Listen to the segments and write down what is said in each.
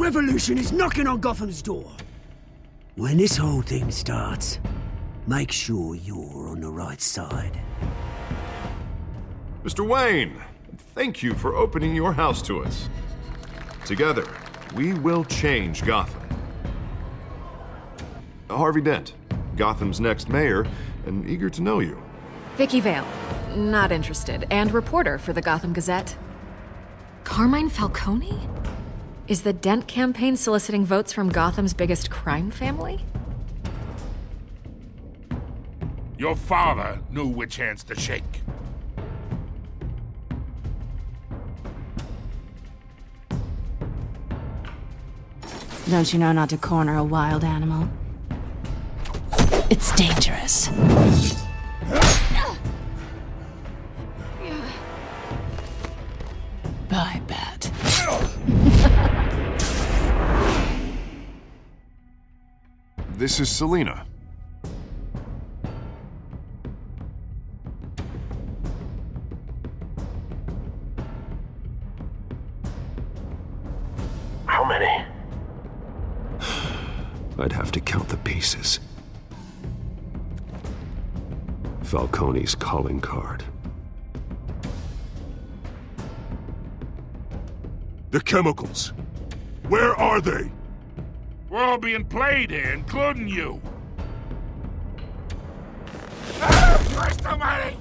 revolution is knocking on Gotham's door. When this whole thing starts, make sure you're on the right side. Mr. Wayne, thank you for opening your house to us. Together, we will change Gotham. Harvey Dent, Gotham's next mayor, and eager to know you. Vicky Vale, not interested, and reporter for the Gotham Gazette. Carmine Falcone? Is the Dent campaign soliciting votes from Gotham's biggest crime family? Your father knew which hands to shake. Don't you know not to corner a wild animal? It's dangerous. Bye, Bat. This is Selina. How many? I'd have to count the pieces. Falcone's calling card. The chemicals. Where are they? We're all being played here, including you. Where's the money?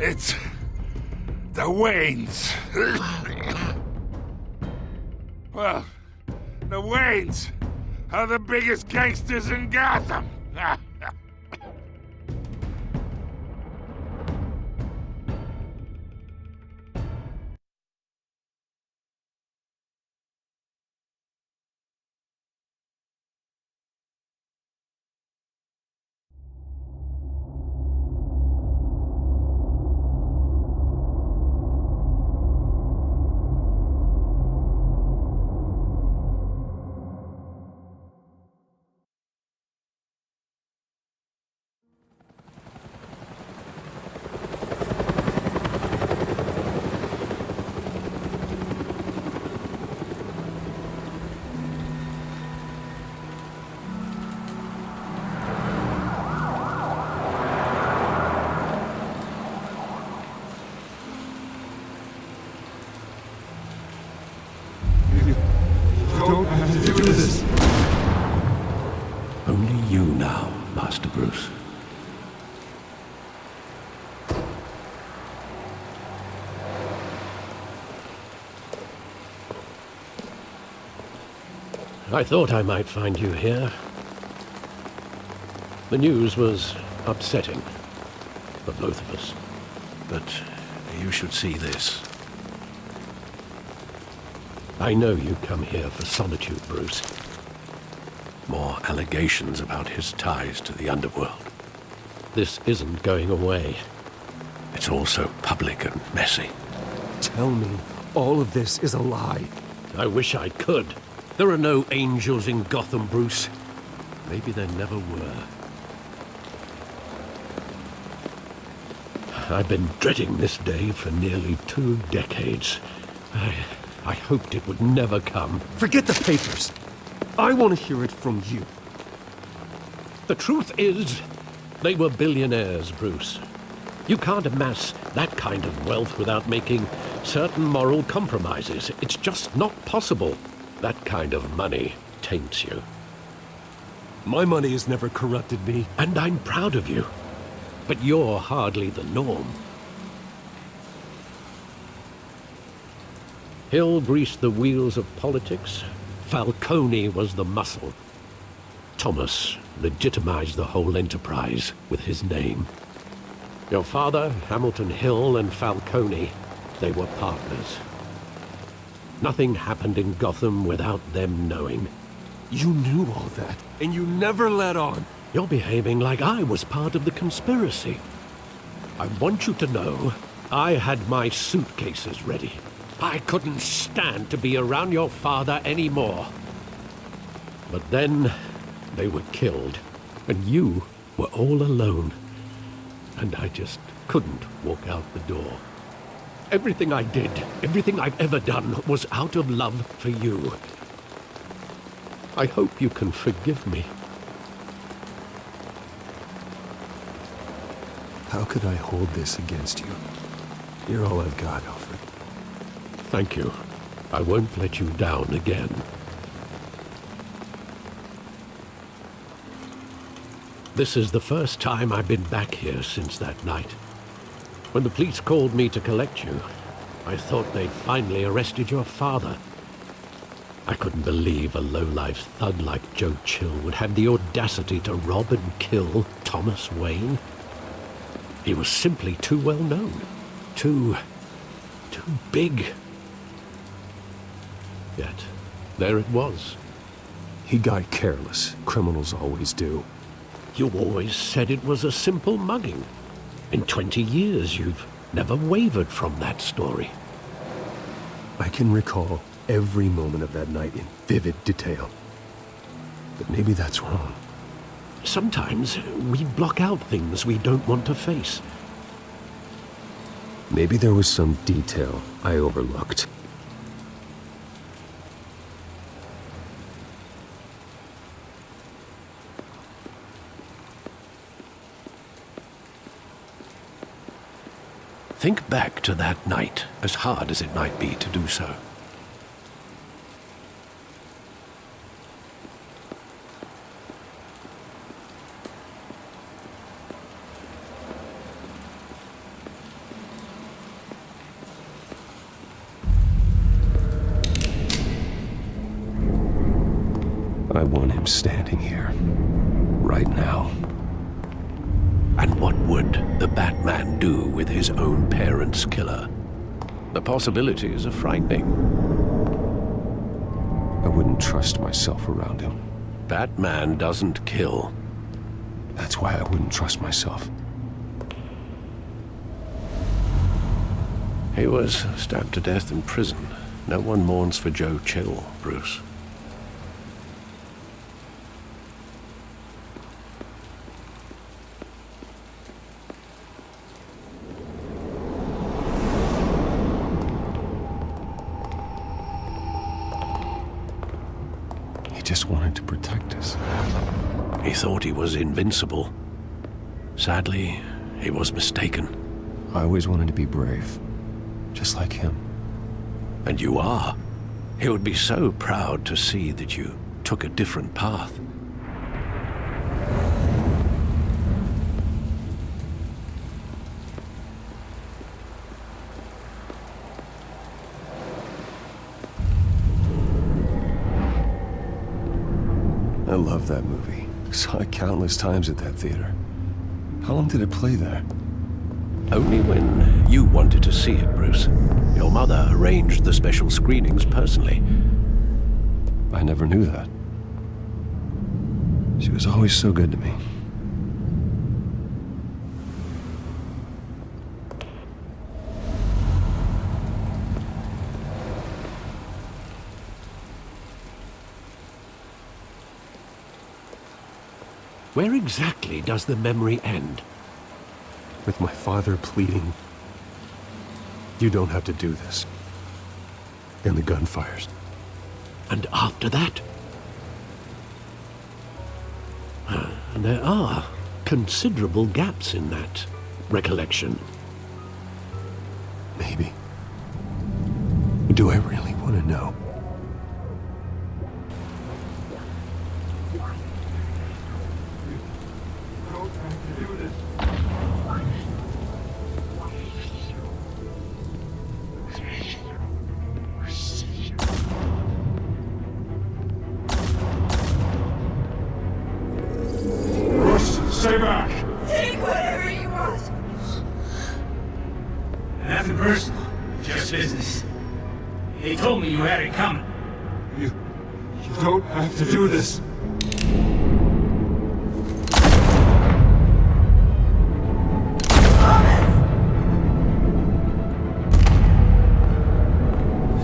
It's the Waynes. Well, the Waynes are the biggest gangsters in Gotham. Only you now, Master Bruce. I thought I might find you here. The news was upsetting for both of us. But you should see this. I know you come here for solitude, Bruce. More allegations about his ties to the underworld. This isn't going away. It's all so public and messy. Tell me all of this is a lie. I wish I could. There are no angels in Gotham, Bruce. Maybe there never were. I've been dreading this day for nearly 2 decades. I hoped it would never come. Forget the papers. I want to hear it from you. The truth is, they were billionaires, Bruce. You can't amass that kind of wealth without making certain moral compromises. It's just not possible. That kind of money taints you. My money has never corrupted me. And I'm proud of you. But you're hardly the norm. Hill greased the wheels of politics. Falcone was the muscle. Thomas legitimized the whole enterprise with his name. Your father, Hamilton Hill, and Falcone, they were partners. Nothing happened in Gotham without them knowing. You knew all that, and you never let on. You're behaving like I was part of the conspiracy. I want you to know I had my suitcases ready. I couldn't stand to be around your father anymore. But then they were killed, and you were all alone. And I just couldn't walk out the door. Everything I did, everything I've ever done, was out of love for you. I hope you can forgive me. How could I hold this against you? You're all I've got, Alfred. Thank you. I won't let you down again. This is the first time I've been back here since that night. When the police called me to collect you, I thought they'd finally arrested your father. I couldn't believe a low-life thug like Joe Chill would have the audacity to rob and kill Thomas Wayne. He was simply too well known. Too big. Yet, there it was. He got careless. Criminals always do. You always said it was a simple mugging. In 20 years, you've never wavered from that story. I can recall every moment of that night in vivid detail. But maybe that's wrong. Sometimes we block out things we don't want to face. Maybe there was some detail I overlooked. Think back to that night, as hard as it might be to do so. I want him standing here, right now. And what would the Batman do with his own parents' killer? The possibilities are frightening. I wouldn't trust myself around him. Batman doesn't kill. That's why I wouldn't trust myself. He was stabbed to death in prison. No one mourns for Joe Chill, Bruce. Just wanted to protect us. He thought he was invincible. Sadly, he was mistaken. I always wanted to be brave, just like him. And you are. He would be so proud to see that you took a different path. I love that movie. Saw it countless times at that theater. How long did it play there? Only when you wanted to see it, Bruce. Your mother arranged the special screenings personally. I never knew that. She was always so good to me. Where exactly does the memory end? With my father pleading, "You don't have to do this." And the gun fires. And after that? There are considerable gaps in that recollection. Maybe. Do I really want to know? Stay back! Take whatever you want! Nothing personal, just business. He told me you had it coming. You don't have to do this.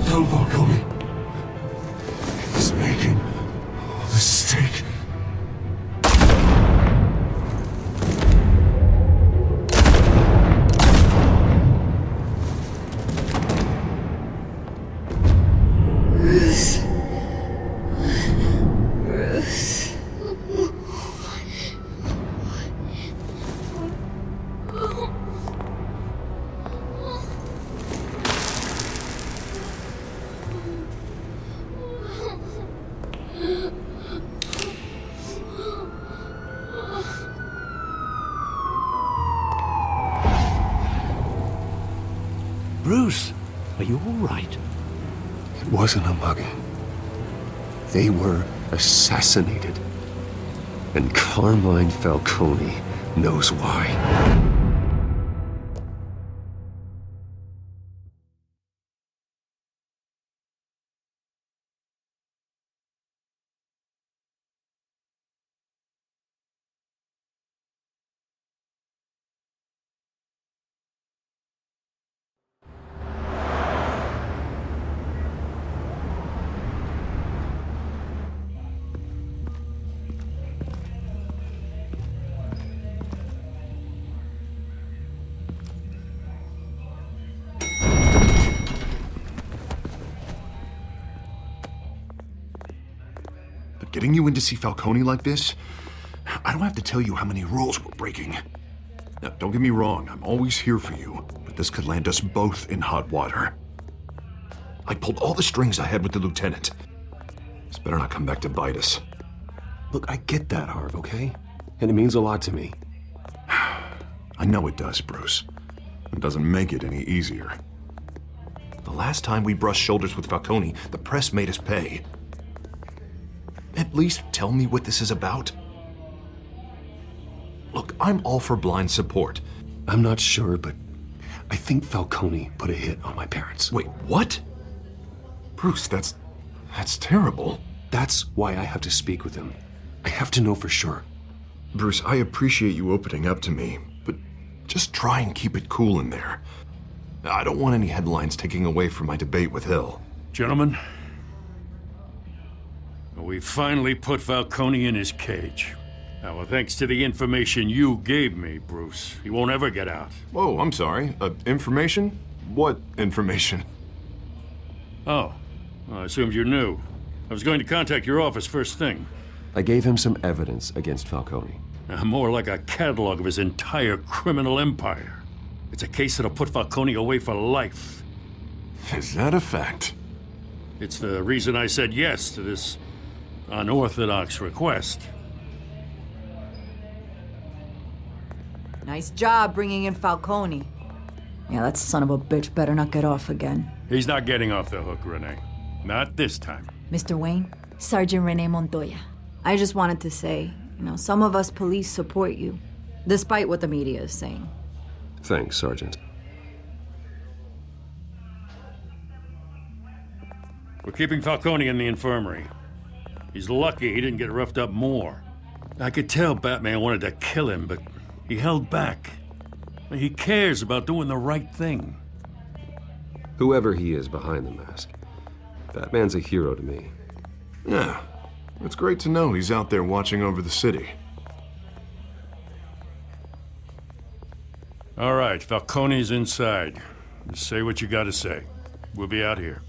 Don't vote me. He's making a mistake. Bruce, are you all right? It wasn't a mugging. They were assassinated. And Carmine Falcone knows why. Getting you in to see Falcone like this? I don't have to tell you how many rules we're breaking. Now, don't get me wrong, I'm always here for you, but this could land us both in hot water. I pulled all the strings I had with the lieutenant. This better not come back to bite us. Look, I get that, Harv, okay? And it means a lot to me. I know it does, Bruce. It doesn't make it any easier. The last time we brushed shoulders with Falcone, the press made us pay. At least tell me what this is about. Look, I'm all for blind support. I'm not sure, but I think Falcone put a hit on my parents. Wait, what? Bruce, that's terrible. That's why I have to speak with him. I have to know for sure. Bruce, I appreciate you opening up to me, but just try and keep it cool in there. I don't want any headlines taking away from my debate with Hill. Gentlemen, we finally put Falcone in his cage. Now, well, thanks to the information you gave me, Bruce, he won't ever get out. Whoa, I'm sorry. Information? What information? Oh, well, I assumed you knew. I was going to contact your office first thing. I gave him some evidence against Falcone. More like a catalog of his entire criminal empire. It's a case that'll put Falcone away for life. Is that a fact? It's the reason I said yes to this unorthodox request. Nice job bringing in Falcone. Yeah, that son of a bitch better not get off again. He's not getting off the hook, Renee. Not this time. Mr. Wayne, Sergeant Renee Montoya. I just wanted to say, some of us police support you, despite what the media is saying. Thanks, Sergeant. We're keeping Falcone in the infirmary. He's lucky he didn't get roughed up more. I could tell Batman wanted to kill him, but he held back. He cares about doing the right thing. Whoever he is behind the mask, Batman's a hero to me. Yeah, it's great to know he's out there watching over the city. All right, Falcone's inside. Just say what you gotta say. We'll be out here.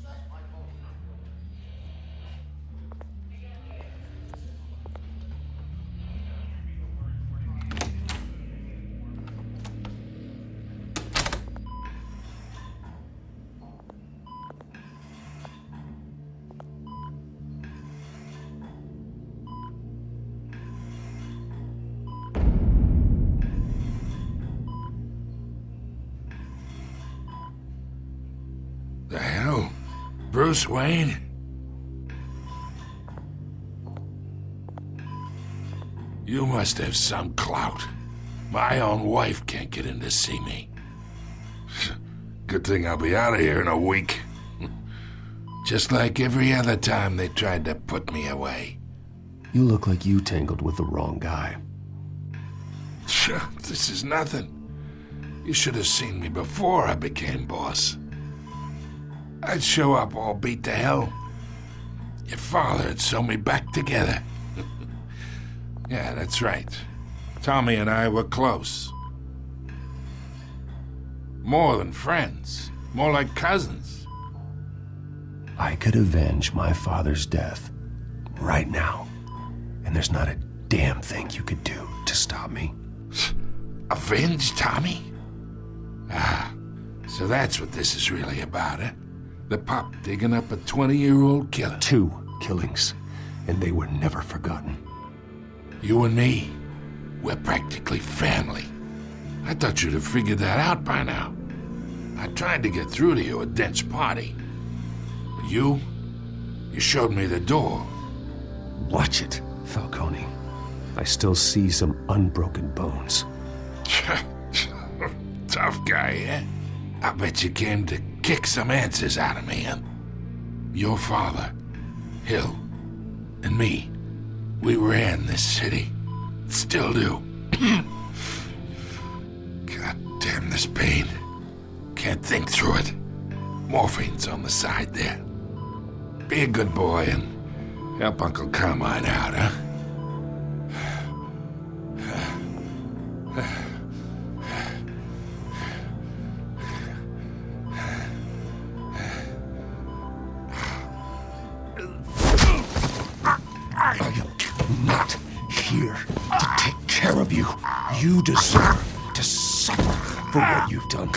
The hell? Bruce Wayne? You must have some clout. My own wife can't get in to see me. Good thing I'll be out of here in a week. Just like every other time they tried to put me away. You look like you tangled with the wrong guy. This is nothing. You should have seen me before I became boss. I'd show up all beat to hell. Your father'd sew me back together. Yeah, that's right. Tommy and I were close. More than friends. More like cousins. I could avenge my father's death right now. And there's not a damn thing you could do to stop me. Avenge Tommy? Ah, so that's what this is really about, eh? The pup digging up a 20-year-old killer. 2 killings, and they were never forgotten. You and me, we're practically family. I thought you'd have figured that out by now. I tried to get through to you at Dent's party. But you showed me the door. Watch it, Falcone. I still see some unbroken bones. Tough guy, eh? I bet you came to kick some answers out of me, huh? Your father, Hill, and me, we ran this city. Still do. God damn this pain. Can't think through it. Morphine's on the side there. Be a good boy and help Uncle Carmine out, huh? I am not here to take care of you. You deserve to suffer for what you've done.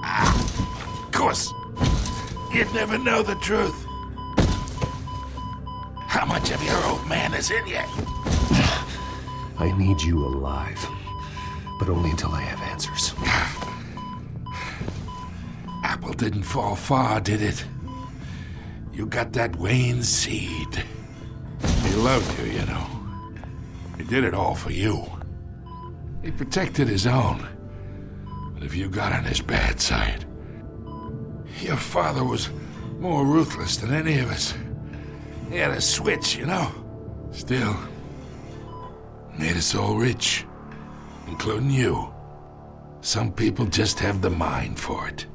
Of course, you'd never know the truth. How much of your old man is in you? I need you alive, but only until I have answers. Apple didn't fall far, did it? You got that Wayne seed. He loved you, you know. He did it all for you. He protected his own. But if you got on his bad side, your father was more ruthless than any of us. He had a switch, you know. Still, made us all rich, including you. Some people just have the mind for it.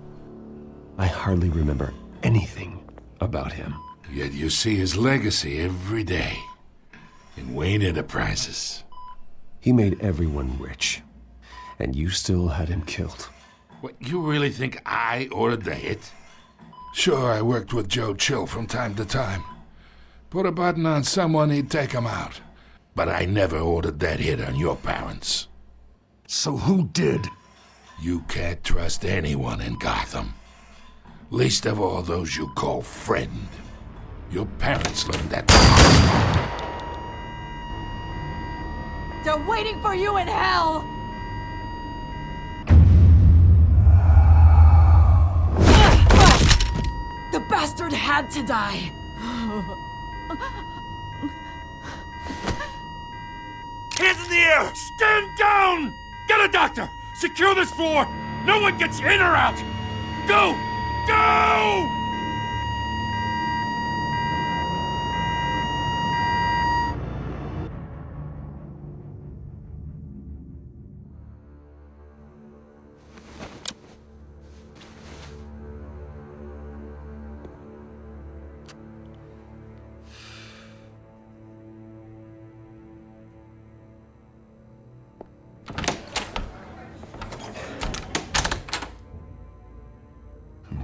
I hardly remember anything about him. Yet you see his legacy every day in Wayne Enterprises. He made everyone rich, and you still had him killed. What, you really think I ordered the hit? Sure, I worked with Joe Chill from time to time. Put a button on someone, he'd take him out. But I never ordered that hit on your parents. So who did? You can't trust anyone in Gotham. Least of all those you call friend. Your parents learned that. They're waiting for you in hell! The bastard had to die! Hands in the air! Stand down! Get a doctor! Secure this floor! No one gets in or out! Go! Go!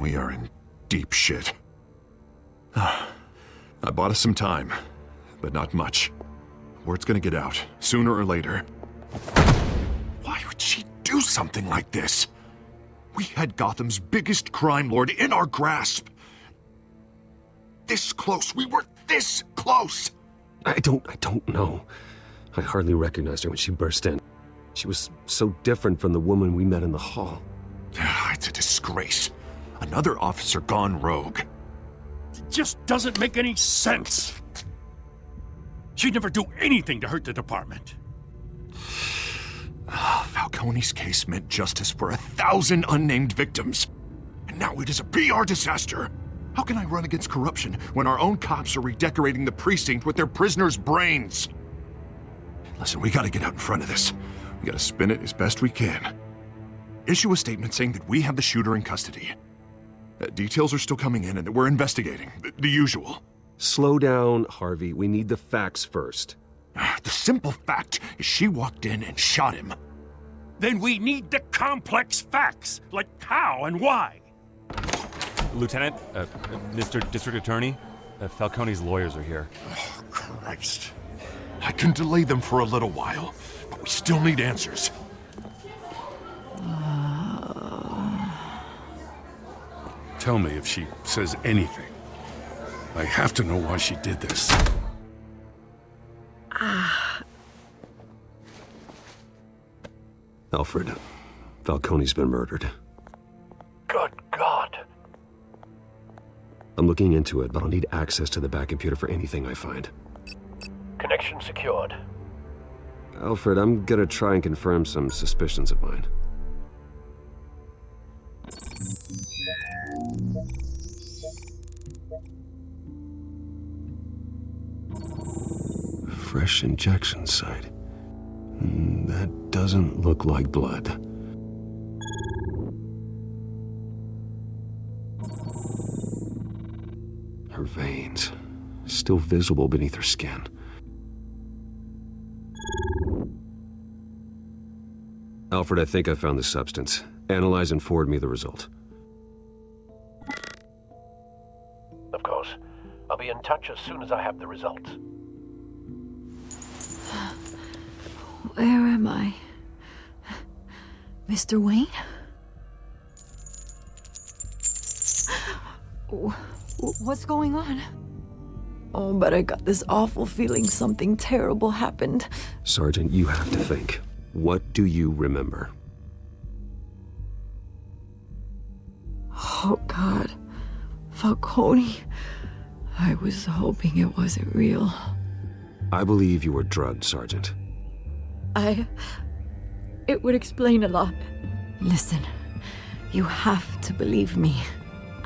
We are in deep shit. I bought us some time, but not much. Word's gonna get out, sooner or later. Why would she do something like this? We had Gotham's biggest crime lord in our grasp. This close, we were this close! I don't know. I hardly recognized her when she burst in. She was so different from the woman we met in the hall. It's a disgrace. Another officer gone rogue. It just doesn't make any sense. She'd never do anything to hurt the department. Falcone's case meant justice for 1,000 unnamed victims. And now it is a PR disaster. How can I run against corruption when our own cops are redecorating the precinct with their prisoners' brains? Listen, we gotta get out in front of this. We gotta spin it as best we can. Issue a statement saying that we have the shooter in custody. Details are still coming in and that we're investigating. The usual. Slow down, Harvey. We need the facts first. The simple fact is she walked in and shot him. Then we need the complex facts, like how and why. Lieutenant, Mr. District Attorney, Falcone's lawyers are here. Oh, Christ. I can delay them for a little while, but we still need answers. Tell me if she says anything. I have to know why she did this. Alfred, Falcone's been murdered. I'm looking into it, but I'll need access to the back computer for anything I find. Connection secured. Alfred, I'm gonna try and confirm some suspicions of mine. Fresh injection site. That doesn't look like blood. Her veins, still visible beneath her skin. Alfred, I think I found the substance. Analyze and forward me the result. Of course. I'll be in touch as soon as I have the results. Where am I? Mr. Wayne? What's going on? Oh, but I got this awful feeling something terrible happened. Sergeant, you have to think. What do you remember? Oh, God. Falcone. I was hoping it wasn't real. I believe you were drugged, Sergeant. It would explain a lot. Listen, you have to believe me.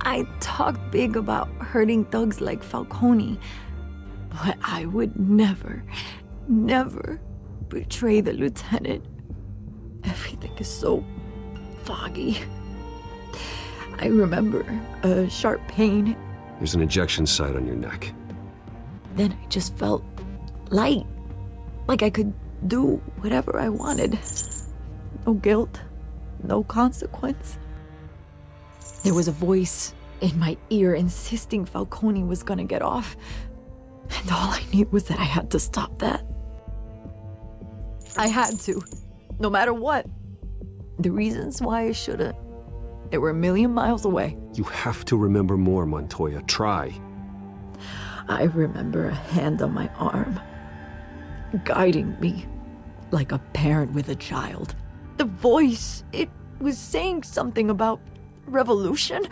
I talked big about hurting thugs like Falcone, but I would never betray the lieutenant. Everything is so foggy. I remember a sharp pain. There's an injection site on your neck. Then I just felt light, like I could do whatever I wanted. No guilt, no consequence. There was a voice in my ear insisting Falcone was gonna get off. And all I knew was that I had to stop that. I had to, no matter what. The reasons why I shouldn't, they were a million miles away. You have to remember more, Montoya. Try. I remember a hand on my arm, guiding me like a parent with a child. The voice, it was saying something about revolution.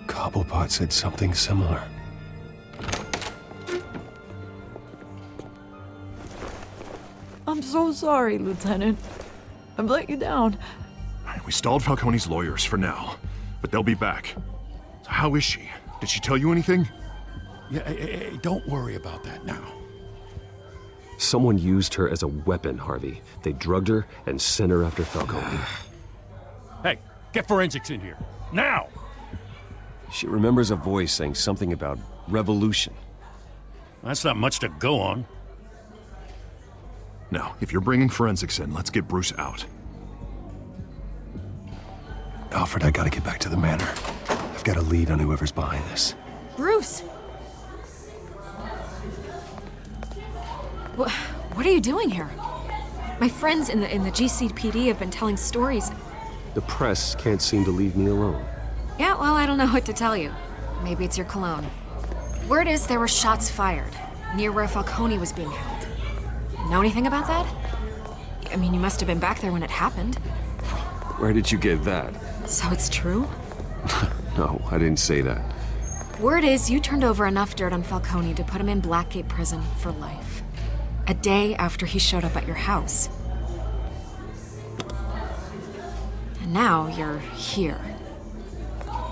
Cobblepot said something similar. I'm so sorry, Lieutenant. I've let you down. We stalled Falcone's lawyers for now, but they'll be back. So how is she? Did she tell you anything? Yeah, hey, don't worry about that now. Someone used her as a weapon, Harvey. They drugged her and sent her after Falcone. Hey, get forensics in here. Now! She remembers a voice saying something about revolution. That's not much to go on. Now, if you're bringing forensics in, let's get Bruce out. Alfred, I gotta get back to the manor. I've got a lead on whoever's behind this. Bruce! What are you doing here? My friends in the GCPD have been telling stories. The press can't seem to leave me alone. Yeah, well, I don't know what to tell you. Maybe it's your cologne. Word is there were shots fired near where Falcone was being held. Know anything about that? I mean, you must have been back there when it happened. Where did you get that? So it's true? No, I didn't say that. Word is you turned over enough dirt on Falcone to put him in Blackgate Prison for life. A day after he showed up at your house. And now you're here.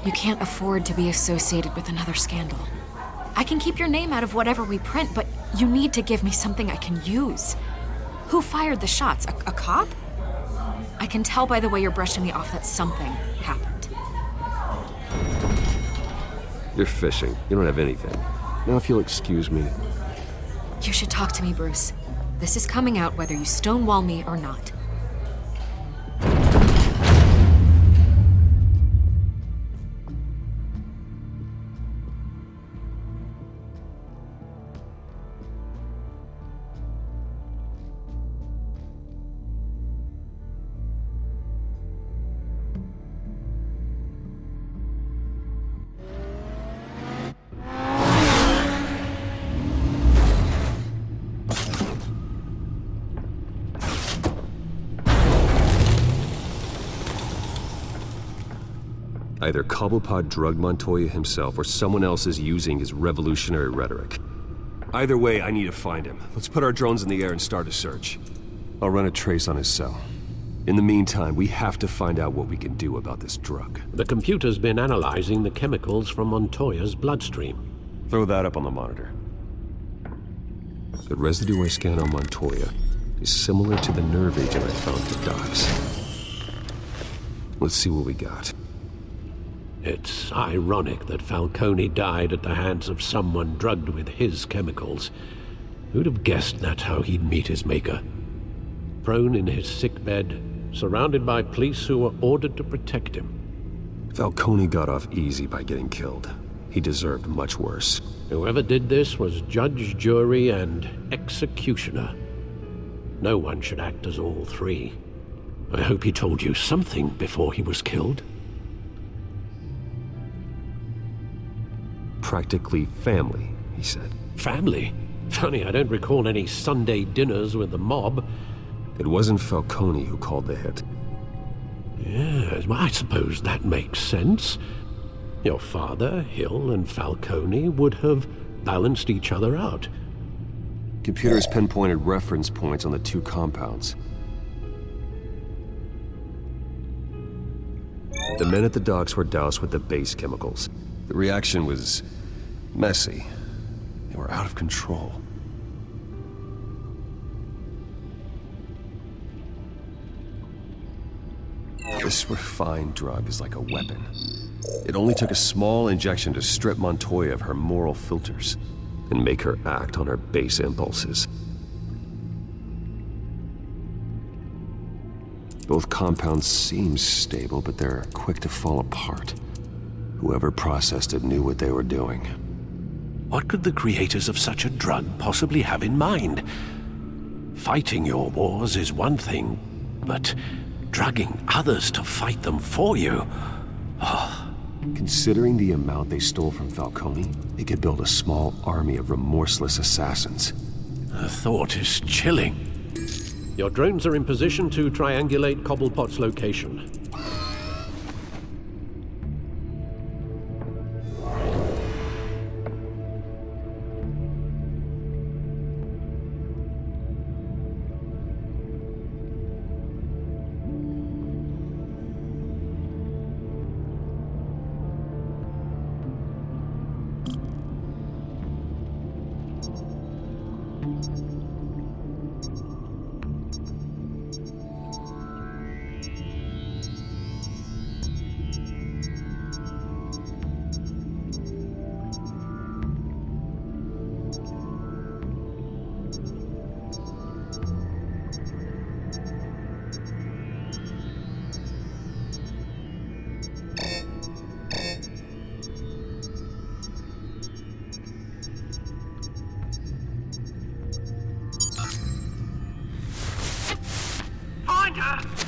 You can't afford to be associated with another scandal. I can keep your name out of whatever we print, but you need to give me something I can use. Who fired the shots? A cop? I can tell by the way you're brushing me off that something happened. You're fishing. You don't have anything. Now, if you'll excuse me. You should talk to me, Bruce. This is coming out whether you stonewall me or not. Either Cobblepot drugged Montoya himself or someone else is using his revolutionary rhetoric. Either way, I need to find him. Let's put our drones in the air and start a search. I'll run a trace on his cell. In the meantime, we have to find out what we can do about this drug. The computer's been analyzing the chemicals from Montoya's bloodstream. Throw that up on the monitor. The residue I scanned on Montoya is similar to the nerve agent I found at the docks. Let's see what we got. It's ironic that Falcone died at the hands of someone drugged with his chemicals. Who'd have guessed that's how he'd meet his maker? Prone in his sickbed, surrounded by police who were ordered to protect him. Falcone got off easy by getting killed. He deserved much worse. Whoever did this was judge, jury, and executioner. No one should act as all three. I hope he told you something before he was killed. Practically family, he said. Family? Funny, I don't recall any Sunday dinners with the mob. It wasn't Falcone who called the hit. Yes, well, I suppose that makes sense. Your father, Hill, and Falcone would have balanced each other out. Computers pinpointed reference points on the two compounds. The men at the docks were doused with the base chemicals. The reaction was messy. They were out of control. This refined drug is like a weapon. It only took a small injection to strip Montoya of her moral filters and make her act on her base impulses. Both compounds seem stable, but they're quick to fall apart. Whoever processed it knew what they were doing. What could the creators of such a drug possibly have in mind? Fighting your wars is one thing, but drugging others to fight them for you? Considering the amount they stole from Falcone, they could build a small army of remorseless assassins. The thought is chilling. Your drones are in position to triangulate Cobblepot's location.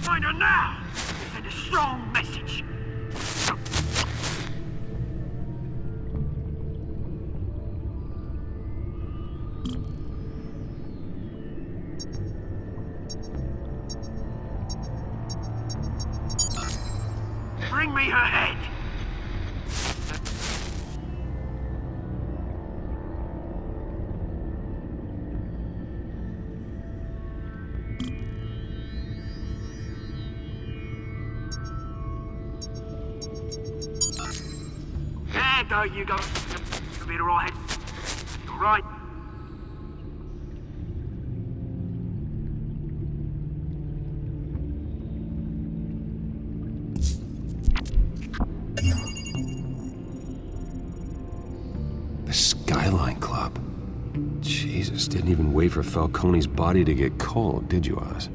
Find her now! Send a strong message. Bring me her head! There you go. You'll be all right. All right. The Skyline Club. Jesus, didn't even wait for Falcone's body to get cold, did you, Oz?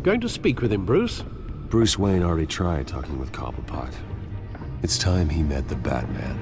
Going to speak with him, Bruce? Bruce Wayne already tried talking with Cobblepot. It's time he met the Batman.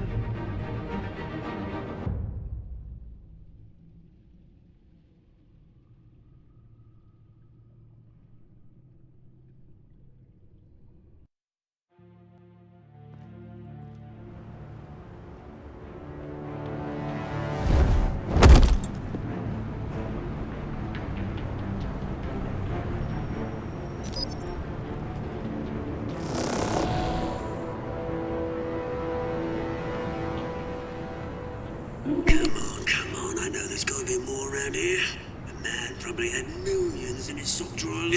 know there's gotta be more around here. The man probably had millions in his sock drawer alone.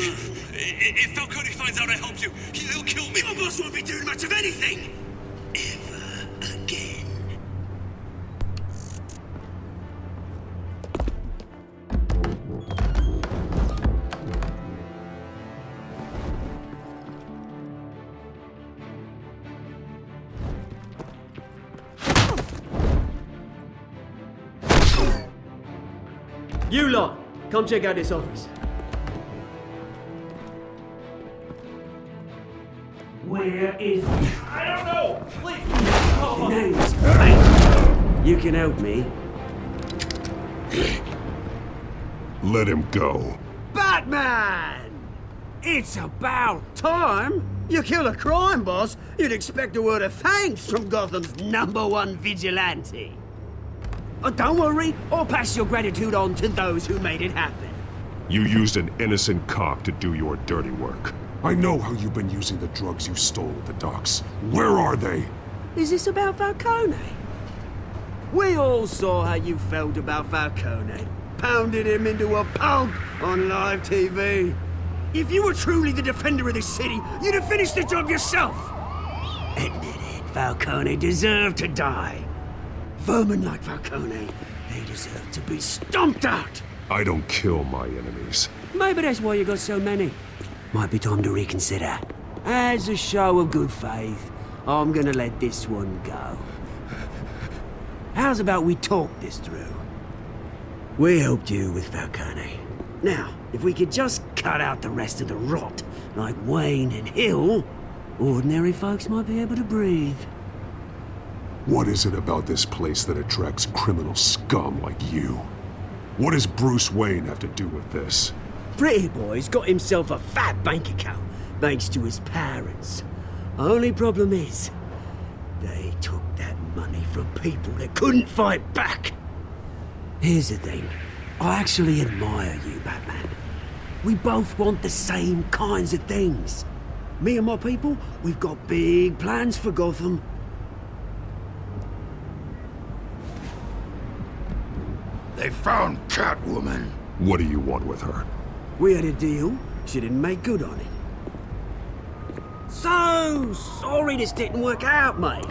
If Falcone finds out I helped you, he'll kill me. Your boss won't be doing much of anything! Ever again. You lot, come check out this office. Where is he? I don't know. Please. Names. Hey, you can help me. Let him go. Batman! It's about time. You kill a crime boss, you'd expect a word of thanks from Gotham's #1 vigilante. Oh, don't worry, I'll pass your gratitude on to those who made it happen. You used an innocent cop to do your dirty work. I know how you've been using the drugs you stole at the docks. Where are they? Is this about Falcone? We all saw how you felt about Falcone. Pounded him into a pulp on live TV. If you were truly the defender of this city, you'd have finished the job yourself. Admit it, Falcone deserved to die. Vermin like Falcone, they deserve to be stomped out. I don't kill my enemies. Maybe that's why you got so many. Might be time to reconsider. As a show of good faith, I'm gonna let this one go. How's about we talk this through? We helped you with Falcone. Now, if we could just cut out the rest of the rot, like Wayne and Hill, ordinary folks might be able to breathe. What is it about this place that attracts criminal scum like you? What does Bruce Wayne have to do with this? Pretty Boy's got himself a fat bank account, thanks to his parents. Only problem is, they took that money from people that couldn't fight back. Here's the thing. I actually admire you, Batman. We both want the same kinds of things. Me and my people, we've got big plans for Gotham. They found Catwoman. What do you want with her? We had a deal. She didn't make good on it. So sorry this didn't work out, mate.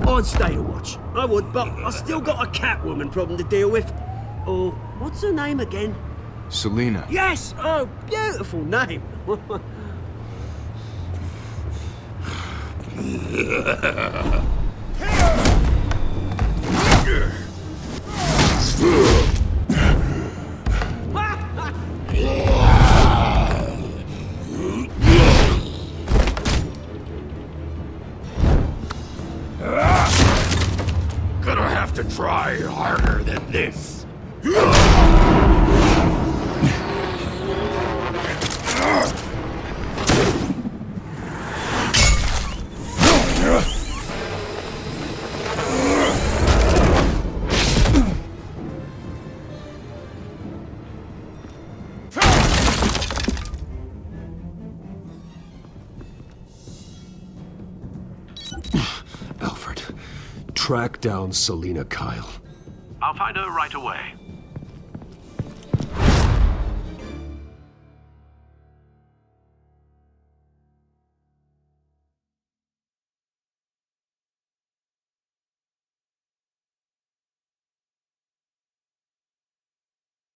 I'd stay to watch. I would, but I still got a Catwoman problem to deal with. Oh, what's her name again? Selina. Yes! Oh, beautiful name. Gonna have to try harder than this. Alfred, track down Selina Kyle. I'll find her right away.